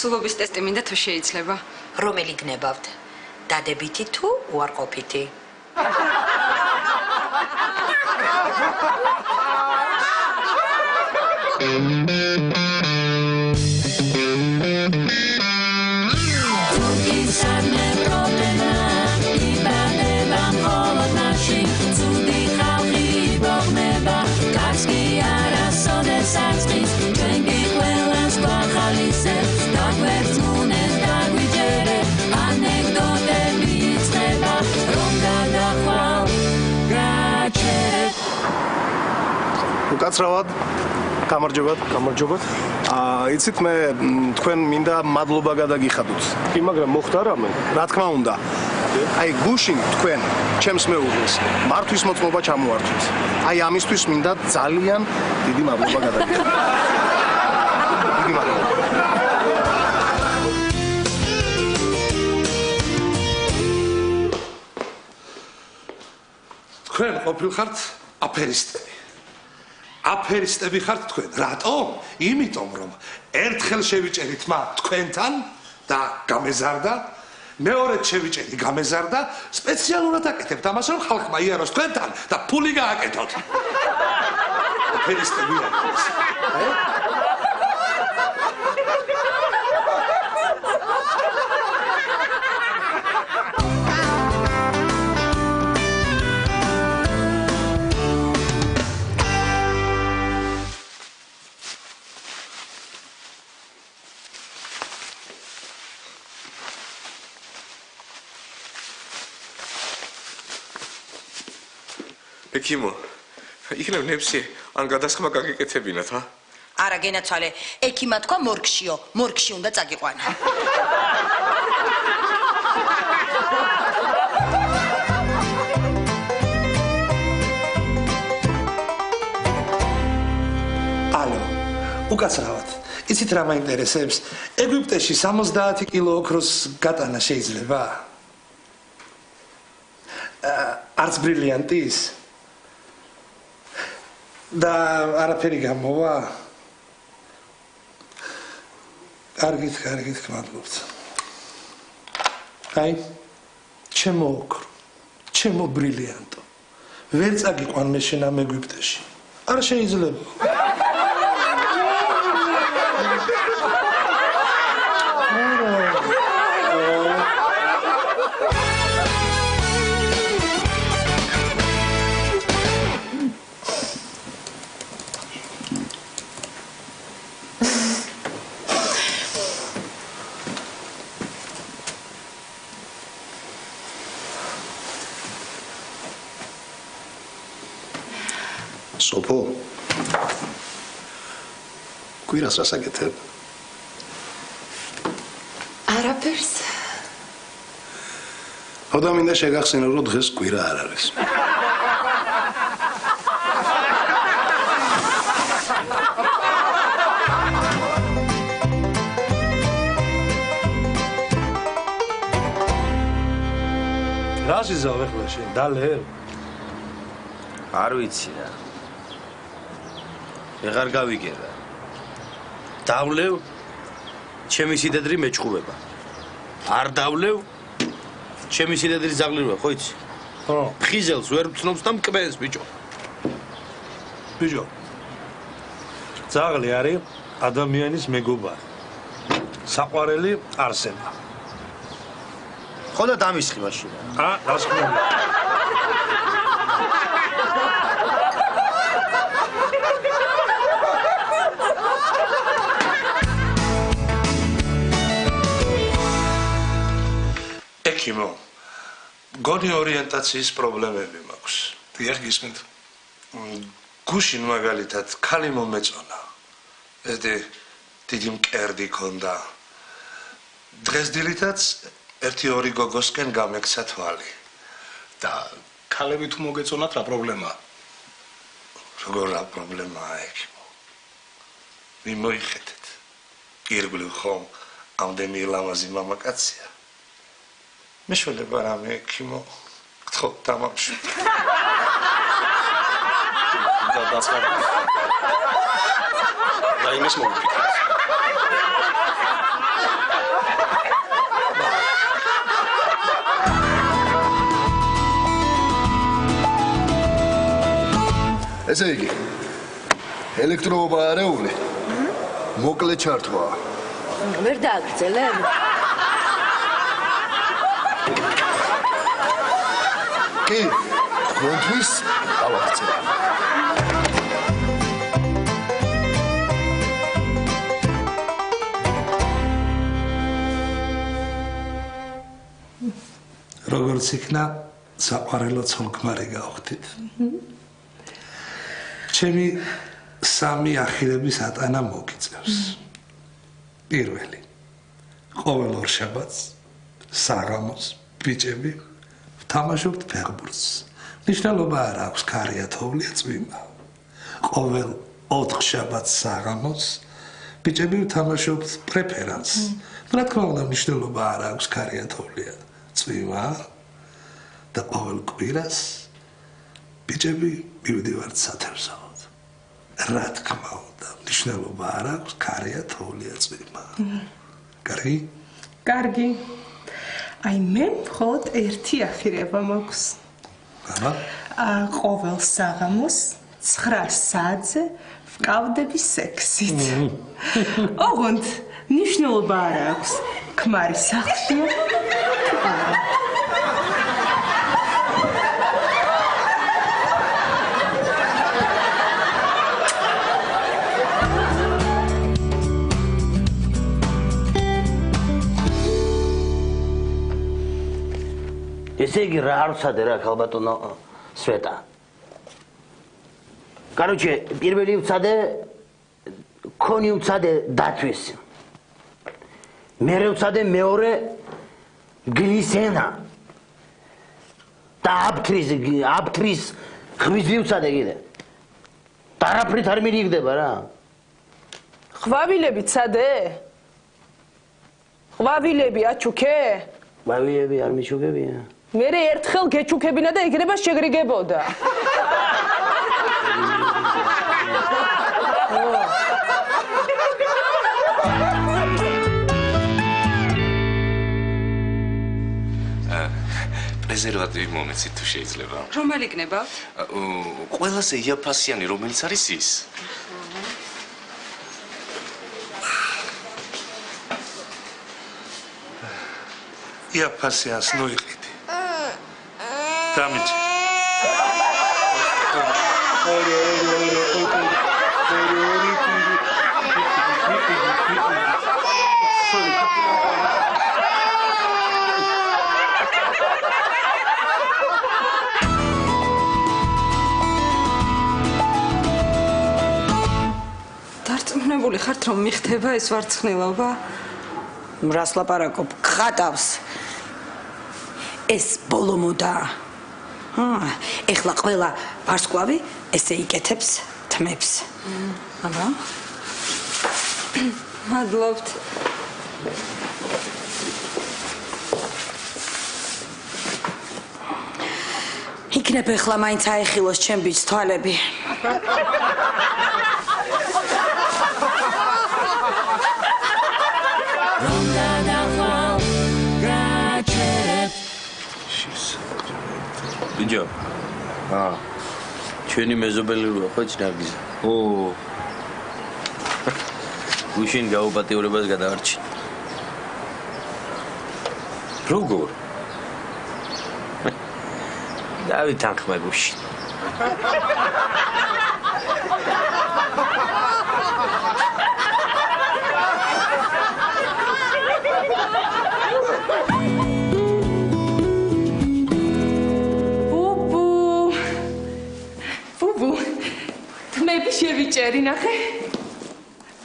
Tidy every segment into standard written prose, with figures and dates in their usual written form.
სულობის ტესტი მინდა თუ შეიძლება. რომელი გნებავთ? დადებითი თუ უარყოფითი? უკაცრავად, გამარჯობათ. იცით მე თქვენ მინდა მადლობა გადაგიხადოთ. კი, მაგრამ მოხდა რამე? რა თქმა უნდა. აი გუშინ თქვენ ჩემს მეუღლეს მართვის მოწმობა ჩამოართვით. აი ამისთვის მინდა ძალიან დიდი მადლობა გადაგიხადოთ. დიდი მადლობა. თქვენ ყოფილხართ აფერისტები. აფერისტები ხართ თქვენ. რატომ? იმიტომ რომ ერთხელ შევიჭერით მათ თქვენთან და გამეზარდა, მეორედ შევიჭერი გამეზარდა, სპეციალურად აკეთებთ ამას რომ ხალხმა იაროს თქვენთან და ფული გააკეთოთ. აფერისტები არის. ეკიმო, იქნებ ნებსი ან გადასხმა გაგიკეთებინათ, ა? არა გენაცვალე, ეკიმა თქვა მორგშიო, მორგში უნდა წაგიყვანა. ალო, უკაცრავად. იცით რა მაინტერესებს? ეგვიპტეში 70 კილო ოქროს გატანა შეიძლება? არც ბრილიანტის? და არაფერი გამოვა? კარგით, გმადლობთ. აი, ჩემო ოქრო, ჩემო ბრილიანტო. ვერ წაგიყვან მე შენ ამ ეგვიპტეში. არ შეიძლება. სოფო კვირას რას აკეთებ? არაფერს. ხოდა მინდა შეგახსენო რომ დღეს კვირა არ არის. რა ზიზავ ახლა შენ დალერ? არ ვიცი რა. ვეღარ გავიგერა. დავლევ, ჩემი სიდედრი მეჭყუება. არ დავლევ, ჩემი სიდედრი ზაღლირება, ხო იცი? ხო. ფხიზელს ვერ ვცნობს და მკბენს, ბიჭო. ბიჭო. ზაღლი არის ადამიანის მეგობარი. საყვარელი არსება. ხო და დამისხი მაშინ. რას ხმობ? ეკიმო, გონი ორიენტაციის პრობლემები მაქვს. დიახ, გისმენთ. გუშინ მაგალითად ქალი მომეწონა. ეს დიდი მკერდი ქონდა. დღეს დილითაც ერთი ორი გოგოსკენ გამექცა თვალი. და ქალები თუ მოგეწონათ რა პრობლემაა? როგორ რა პრობლემაა ეკიმო? მიმოიხედეთ. ირგვლივ ხომ ამდენი ლამაზი მამაკაცია. მეშველება რამე ეკიმო. გთხოვთ დამამშვიდ. და იმის მოგიფიქრეთ. ესე იგი ელექტროობა არეული მოკლე ჩართვაა ვერ დააგრძელებ? კი თქვენთვის ავაგრძელებ როგორც იქნა საყვარელო ცოლ-ქმარი გავხდით ჩემი სამი ახირების ატანა მოგიწევს პირველი ყოველ ორშაბათს საღამოს ბიჭები ვთამაშობთ ფეხბურთს ნიშნულობა არ აქვს ქარია თოვლია წვიმა ყოველ 4 შაბათს საღამოს ბიჭები ვთამაშობთ პრეფერანსს რა თქმა უნდა ნიშნულობა არ აქვს ქარია თოვლია წვიმა და ყოველ კვირას ბიჭები მივდივართ სათევზაოდ რა თქმა უნდა ნიშნულობა არ აქვს ქარია თოვლია წვიმა კარგი? კარგი აი მე მხოლოდ ერთი ახირება მაქვს ყოველ საღამოს 9 საათზე ვკავდები სექსით ოღონდ ნიშნულობა არ აქვს ქმარი სახლშია თუ არა ესე იგი რა არ ვცადე რა ქალბატონო სვეტა короче პირველი ვცადე ქონი ვცადე დათვის მერე ვცადე მეორე გლისენა და აფთრის ხვიზი ვცადე კიდე და არაფრით არ მირიგდება რა ხვავილები ცადე ხვავილები აჩუქე ხვავილები არ მიჩუქებია მერე ერთხელ გეჩუქებინა და იქნება შეგრიგებოდა. პრეზერვატივი მომეცით თუ შეიძლება. რომელი იქნება? ყველაზე იაფასიანი რომელიც არის ის. იაფასიანს ნოიყიდი. Damage. დარწმუნებული ხართ რომ მიხდება ეს ვარცხნილობა? რას ლაპარაკობ? ხატავს. ეს ბოლო მოდაა. ეხლა ყველა ვარსკვლავი ესე იკეთებს თმებს. აბა. მადლობთ. იქნებ ეხლა მაინც აეხილოს ჩემ ბიჭს თვალები. ბიჭო ჩვენი მეზობელი როა ხო ჭნარგიზა გუშინ გაუპატიურებას გადაარჩინა როგორ დავით ანხმებუში შევიჭერი ნახე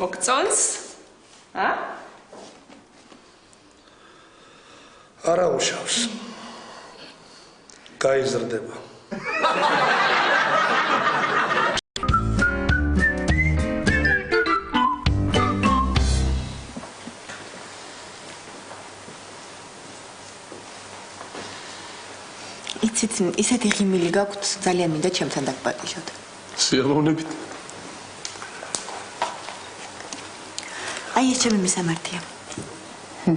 მოგწონს არა უშავს გაიზრდება იცით ისეთი ღიმილი გაქვთ ძალიან მინდა ჩემთან დაგპატიჟოთ სიამოვნებით აი ეს ჩემი მისამართია. მე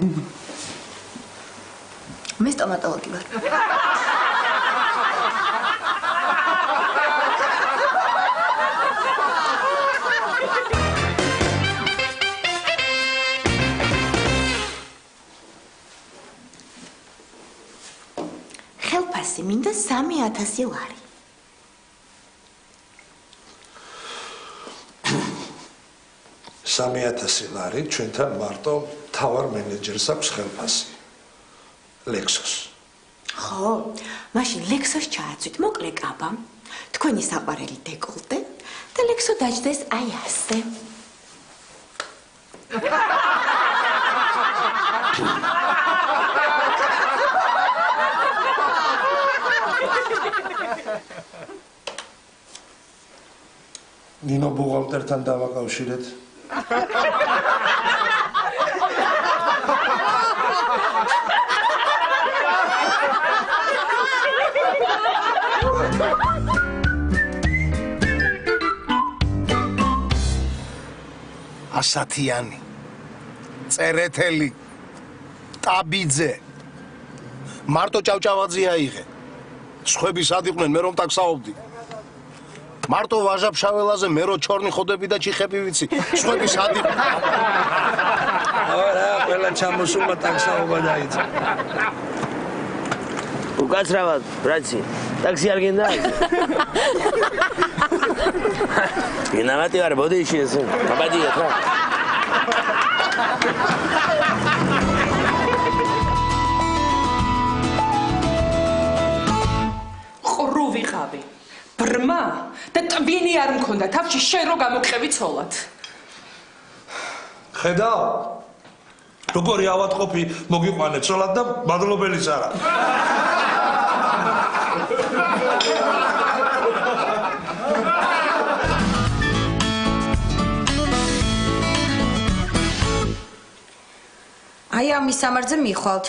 სტომატოლოგი ვარ. ხელფასი მინდა 3000 ლარი. $3000 ჩვენთან მარტო თავარ მენეჯერს აქვს ხელფასი. ლექსოს. ხო, მაშინ ლექსოს ჩააცვით მოკლე კაბა, თქვენი საყვარელი დეკოლტე და ლექსო დაჯდეს აი ასე. ნინო ბუღალტერთან დავაკავშირეთ. ასათიანი, წერეთელი, ტაბიძე, მარტო ჭავჭავაძე აიღე. სხვები სად იყვნენ, მე რომ ტაქსაობდი. მარტო ვაჟაფშაველაზე მე რო ჩორნი ხოდები და ჩიხები ვიცი. სხვები სად იყვნენ. არა, ყველა ჩამოსულმა ტაქსაობა დაიწყო. უკაცრავად, ბრაცი, ტაქსი არ გინდა? გინავატი ვარ, ბოდიში ეს. კაბადიეთ რა. ყრუ ვიყავი. ბრმა და ტვინი არ მქონდა თავში შენ რო გამოგყევი ცოლად. ხედავ? როგორი ავატყოფი მოგიყვანე ცოლად და მადლობელიც არა. აი ამის სამარძე მიხვალთ.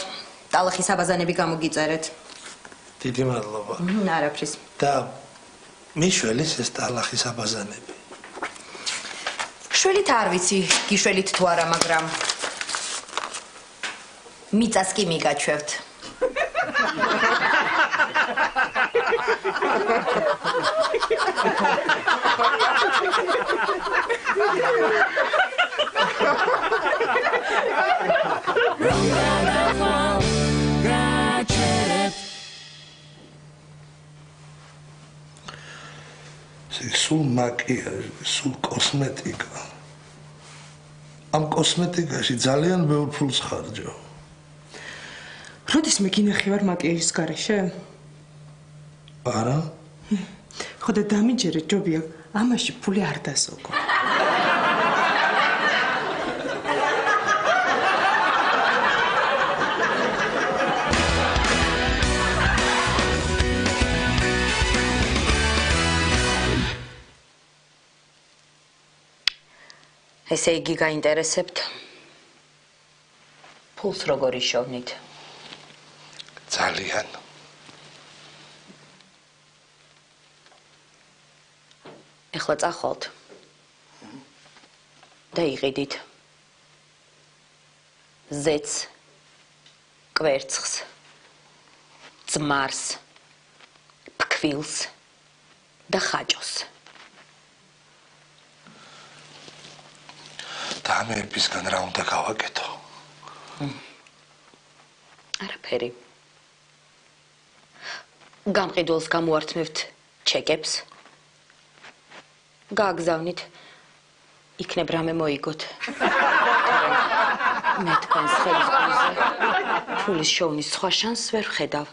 ტალახის აბაზანები გამოგიწერეთ. დიდი მადლობა. არაფრის. და მიშველის ეს ტალახის აბაზანები. შველით არ ვიცი, გიშველით თუ არა, მაგრამ მიწას კი მიგაჩვევთ. სულ მაკიაჟი, სულ კოსმეტიკა. ამ კოსმეტიკაში ძალიან ბევრ ფულს ხარჯავ. როდის მე გინახე ვარ მაკიაჟის გარეშე? არა? ხო და დამიჯერე ჯობია, ამაში ფული არ დასოგო. ესე იგი გაინტერესებთ? ფულს როგორ იშოვნით? ძალიან. ეხლა წახვალთ. და იყიდით. ზეც, კვერცხს, ძმარს, ფქვილს და ხაჭოს. და ამერბისგან რა უნდა გავაკეთო? არაფერი. გამყიდველს გამოართმევთ ჩეკებს. გააგზავნით. იქნებ რამე მოიგოთ. მე თქვენს ხელის გულზე ფულის შოვნის სხვა შანსს ვერ ვხედავ.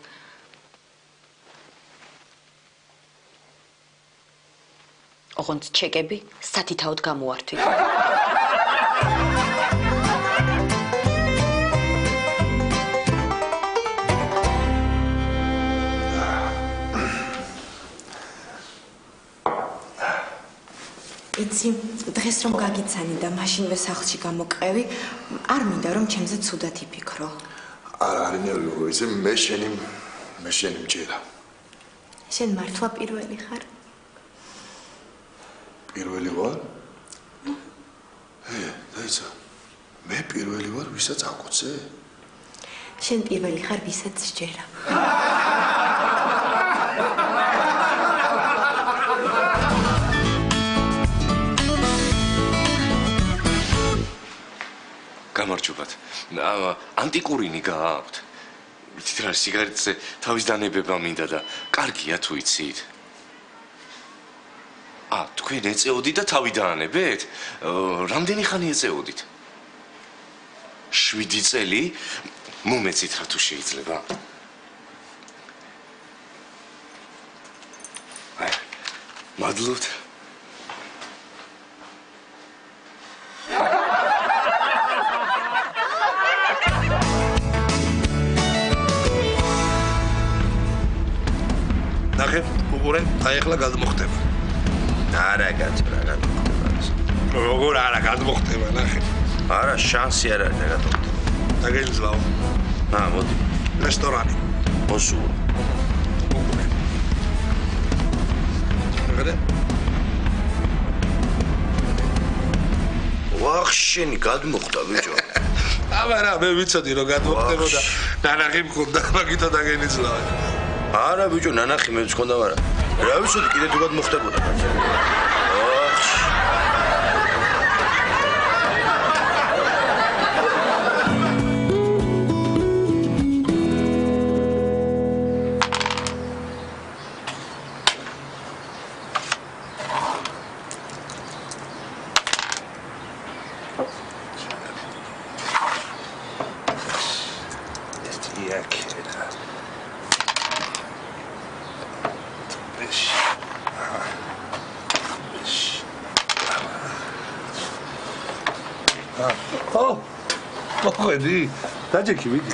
ოღონდ ჩეკები სათითაოდ გამოართვით. იცი, დღეს რომ გაგიცანი და მაშინვე სახლში გამოყევი, არ მინდა რომ ჩემზე ცუდად იფიქრო. არ ნერვიო, იცი, მე შენი მჭირა. შენ მართლა პირველი ხარ? პირველი ვარ? დაიცა. მე პირველი ვარ, ვისაც აკოცე? შენ პირველი ხარ, ვისაც სჯერა. გამარჯობათ. ანტიკურინი გააქვთ? იცით რა, სიგარეტზე თავის დანებება მინდა და კარგია თუ იცით? თქვენ ეწეოდით და თავი დაანებეთ? რამდენი ხანი ეწეოდით? 7 წელი? მომეცით რა თუ შეიძლება? მადლობთ. ნახე, უყურე, ახლა გადმოხდება. არა გაჭრა. როგორ არა გადმოხდება, ნახე. არა, შანსი არ არის გადმოხდება. დაგეძლაო. მოდი. რესტორანი. მოსულა. უყურე. ნახე. ვახშენი გადმოხდა ბიჭო. აბარა, მე ვიცოდი რომ გადმოხდებოდა. ნანახი მქონდა, მაგითო დაგეძლაო. არა ბიჭო, ნანახი მე მქონდა ვარა. რა ვიცოდი კიდე თუ გადმოხდებოდა. მოყვედი, დაჯექი ვიდი.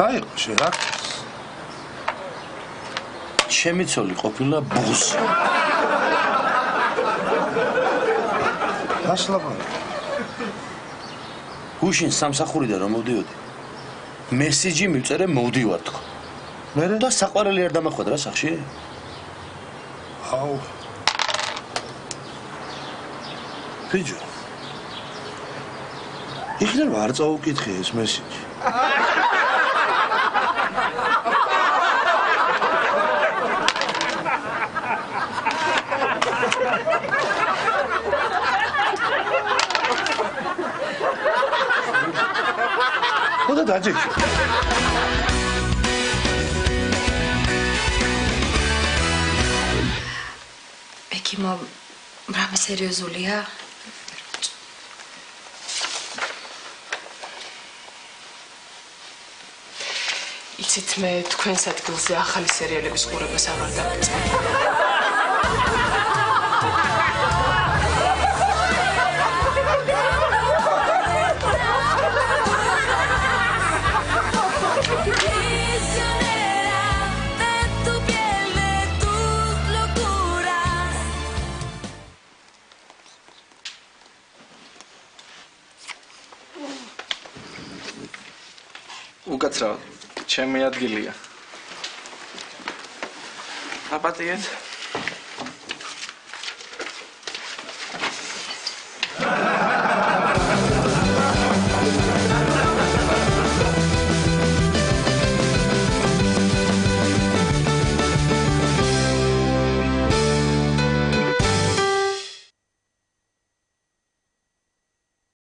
აი, შერა. ჩემი ცოლი ყოფილა ბუღს. ასლაბა. გუშინ სამსახურიდან რომ მოვდიოდი. მესიჯი მივწერე მოვდივარ თქო. მე და საყვარელი არ დამახვედრა სახში? აუ. ბიჭო. იქნება არ წაუკითხე ეს მესიჯი. ხოდა დაჯექი. ექიმო, რამე სერიოზულია? იცით, მე თქვენს ადგილზე ახალი სერიალების ყურებას არ ვარ დამიწყებული. უკაცრავად, ჩემი ადგილია. აპატიეთ.